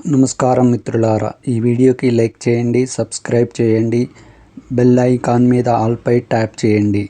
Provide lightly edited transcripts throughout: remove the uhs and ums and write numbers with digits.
నమస్కారం మిత్రులారా, ఈ వీడియోకి లైక్ చేయండి, సబ్స్క్రైబ్ చేయండి, బెల్ ఐకాన్ మీద ఆల్ పై ట్యాప్ చేయండి.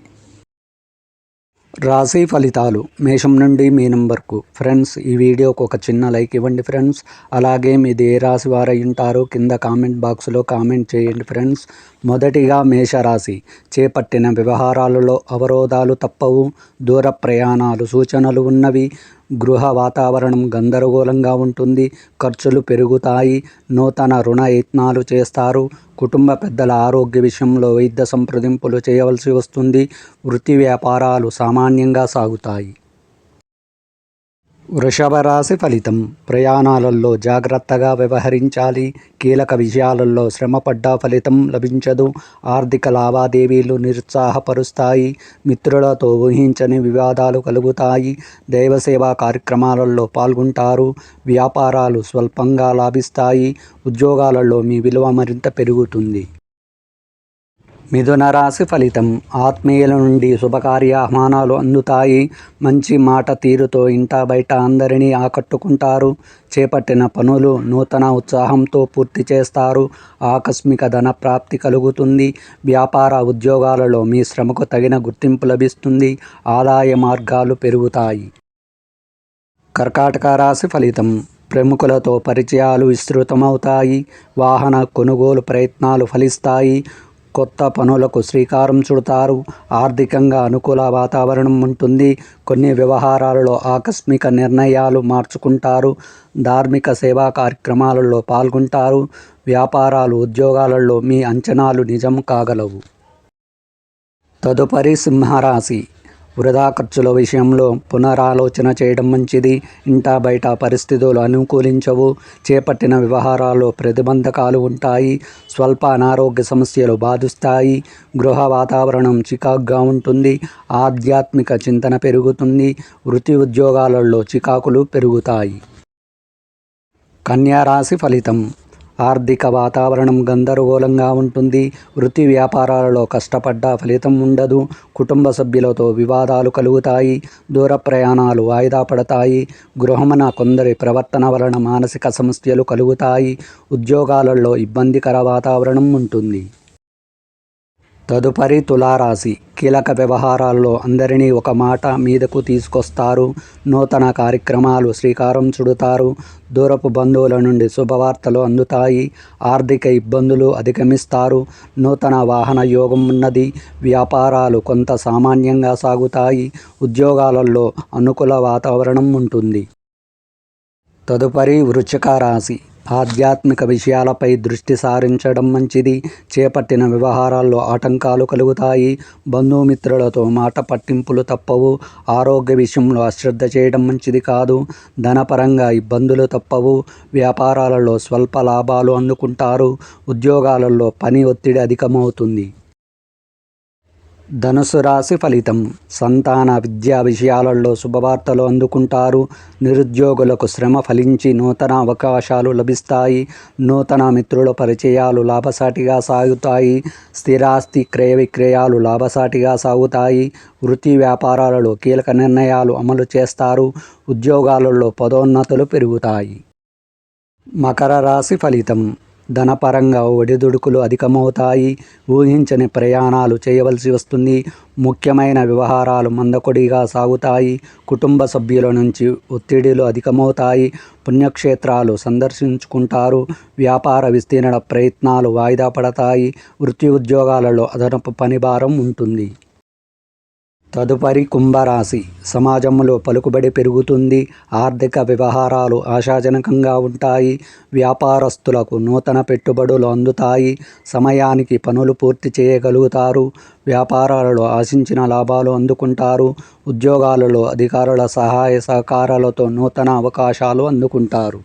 రాశి ఫలితాలు మేషం నుండి మీనం వరకు. ఫ్రెండ్స్, ఈ వీడియోకి ఒక చిన్న లైక్ ఇవ్వండి ఫ్రెండ్స్. అలాగే మీది ఏ రాశి వారై ఉంటారో కింద కామెంట్ బాక్స్లో కామెంట్ చేయండి ఫ్రెండ్స్. మొదటిగా మేషరాశి. చేపట్టిన వ్యవహారాలలో అవరోధాలు తప్పవు. దూర ప్రయాణాలు సూచనలు ఉన్నవి. గృహ వాతావరణం గందరగోళంగా ఉంటుంది. ఖర్చులు పెరుగుతాయి. నూతన రుణ యత్నాలు చేస్తారు. కుటుంబ పెద్దల ఆరోగ్య విషయంలో వైద్య సంప్రదింపులు చేయవలసి వస్తుంది. వృత్తి వ్యాపారాలు సామాన్యంగా సాగుతాయి. వృషభ రాశి ఫలితం. ప్రయాణాలలో జాగ్రత్తగా వ్యవహరించాలి. కీలక విషయాలలో శ్రమపడ్డ ఫలితం లభించదు. ఆర్థిక లావాదేవీలు నిరుత్సాహపరుస్తాయి. మిత్రులతో ఊహించని వివాదాలు కలుగుతాయి. దైవసేవా కార్యక్రమాలలో పాల్గొంటారు. వ్యాపారాలు స్వల్పంగా లాభిస్తాయి. ఉద్యోగాలలో మీ విలువ మరింత పెరుగుతుంది. మిథున రాశి ఫలితం. ఆత్మీయుల నుండి శుభకార్య ఆహ్వానాలు అందుతాయి. మంచి మాట తీరుతో ఇంట బయట అందరినీ ఆకట్టుకుంటారు. చేపట్టిన పనులు నూతన ఉత్సాహంతో పూర్తి చేస్తారు. ఆకస్మిక ధన ప్రాప్తి కలుగుతుంది. వ్యాపార ఉద్యోగాలలో మీ శ్రమకు తగిన గుర్తింపు లభిస్తుంది. ఆదాయ మార్గాలు పెరుగుతాయి. కర్కాటక రాశి ఫలితం. ప్రముఖులతో పరిచయాలు విస్తృతమవుతాయి. వాహన కొనుగోలు ప్రయత్నాలు ఫలిస్తాయి. కొత్త పనులకు శ్రీకారం చుడతారు. ఆర్థికంగా అనుకూల వాతావరణం ఉంటుంది. కొన్ని వ్యవహారాలలో ఆకస్మిక నిర్ణయాలు మార్చుకుంటారు. ధార్మిక సేవా కార్యక్రమాలలో పాల్గొంటారు. వ్యాపారాలు ఉద్యోగాలలో మీ అంచనాలు నిజం కాగలవు. తదుపరి సింహరాశి. వృధా ఖర్చుల విషయంలో పునరాలోచన చేయడం మంచిది. ఇంటా బయట పరిస్థితులు అనుకూలించవు. చేపట్టిన వ్యవహారాల్లో ప్రతిబంధకాలు ఉంటాయి. స్వల్ప అనారోగ్య సమస్యలు బాధిస్తాయి. గృహ వాతావరణం చికాకుగా ఉంటుంది. ఆధ్యాత్మిక చింతన పెరుగుతుంది. వృత్తి ఉద్యోగాలలో చికాకులు పెరుగుతాయి. కన్యా రాశి ఫలితం. ఆర్థిక వాతావరణం గందరగోళంగా ఉంటుంది. వృత్తి వ్యాపారాలలో కష్టపడ్డ ఫలితం ఉండదు. కుటుంబ సభ్యులతో వివాదాలు కలుగుతాయి. దూర ప్రయాణాలు వాయిదా పడతాయి. గృహమున కొందరి ప్రవర్తన వలన మానసిక సమస్యలు కలుగుతాయి. ఉద్యోగాలలో ఇబ్బందికర వాతావరణం ఉంటుంది. తదుపరి తులారాశి. కీలక వ్యవహారాల్లో అందరినీ ఒక మాట మీదకు తీసుకొస్తారు. నూతన కార్యక్రమాలు శ్రీకారం చుడతారు. దూరపు బంధువుల నుండి శుభవార్తలు అందుతాయి. ఆర్థిక ఇబ్బందులు అధిగమిస్తారు. నూతన వాహన యోగం ఉన్నది. వ్యాపారాలు కొంత సామాన్యంగా సాగుతాయి. ఉద్యోగాలలో అనుకూల వాతావరణం ఉంటుంది. తదుపరి వృశ్చిక రాశి. ఆధ్యాత్మిక విషయాలపై దృష్టి సారించడం మంచిది. చేపట్టిన వ్యవహారాల్లో ఆటంకాలు కలుగుతాయి. బంధుమిత్రులతో మాట పట్టింపులు తప్పవు. ఆరోగ్య విషయంలో అశ్రద్ధ చేయడం మంచిది కాదు. ధనపరంగా ఇబ్బందులు తప్పవు. వ్యాపారాలలో స్వల్ప లాభాలు అందుకుంటారు. ఉద్యోగాలలో పని ఒత్తిడి అధికమవుతుంది. ధనుసు రాశి ఫలితం. సంతాన విద్యా విషయాలలో శుభవార్తలు అందుకుంటారు. నిరుద్యోగులకు శ్రమ ఫలించి నూతన అవకాశాలు లభిస్తాయి. నూతన మిత్రుల పరిచయాలు లాభసాటిగా సాగుతాయి. స్థిరాస్తి క్రయ విక్రయాలు లాభసాటిగా సాగుతాయి. వృత్తి వ్యాపారాలలో కీలక నిర్ణయాలు అమలు చేస్తారు. ఉద్యోగాలలో పదోన్నతులు పెరుగుతాయి. మకర రాశి ఫలితం. ధనపరంగా ఒడిదుడుకులు అధికమవుతాయి. ఊహించని ప్రయాణాలు చేయవలసి వస్తుంది. ముఖ్యమైన వ్యవహారాలు మందకొడిగా సాగుతాయి. కుటుంబ సభ్యుల నుంచి ఒత్తిడిలు అధికమవుతాయి. పుణ్యక్షేత్రాలు సందర్శించుకుంటారు. వ్యాపార విస్తీర్ణ ప్రయత్నాలు వాయిదా పడతాయి. వృత్తి ఉద్యోగాలలో అదనపు పనిభారం ఉంటుంది. తదుపరి కుంభరాశి. సమాజంలో పలుకుబడి పెరుగుతుంది. ఆర్థిక వ్యవహారాలు ఆశాజనకంగా ఉంటాయి. వ్యాపారస్తులకు నూతన పెట్టుబడులు అందుతాయి. సమయానికి పనులు పూర్తి చేయగలుగుతారు. వ్యాపారాలలో ఆశించిన లాభాలు అందుకుంటారు. ఉద్యోగాలలో అధికారుల సహాయ సహకారాలతో నూతన అవకాశాలు అందుకుంటారు.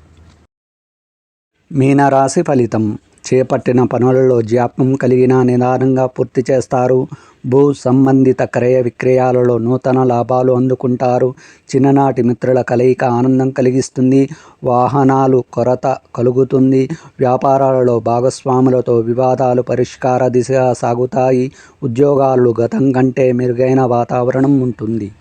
మీనరాశి ఫలితం. చేపట్టిన పనులలో జాప్యం కలిగిన నిదానంగా పూర్తి చేస్తారు. భూ సంబంధిత క్రయ విక్రయాలలో నూతన లాభాలు అందుకుంటారు. చిన్ననాటి మిత్రుల కలయిక ఆనందం కలిగిస్తుంది. వాహనాలు కొరత కలుగుతుంది. వ్యాపారాలలో భాగస్వాములతో వివాదాలు పరిష్కార దిశగా సాగుతాయి. ఉద్యోగాలు గతం కంటే మెరుగైన వాతావరణం ఉంటుంది.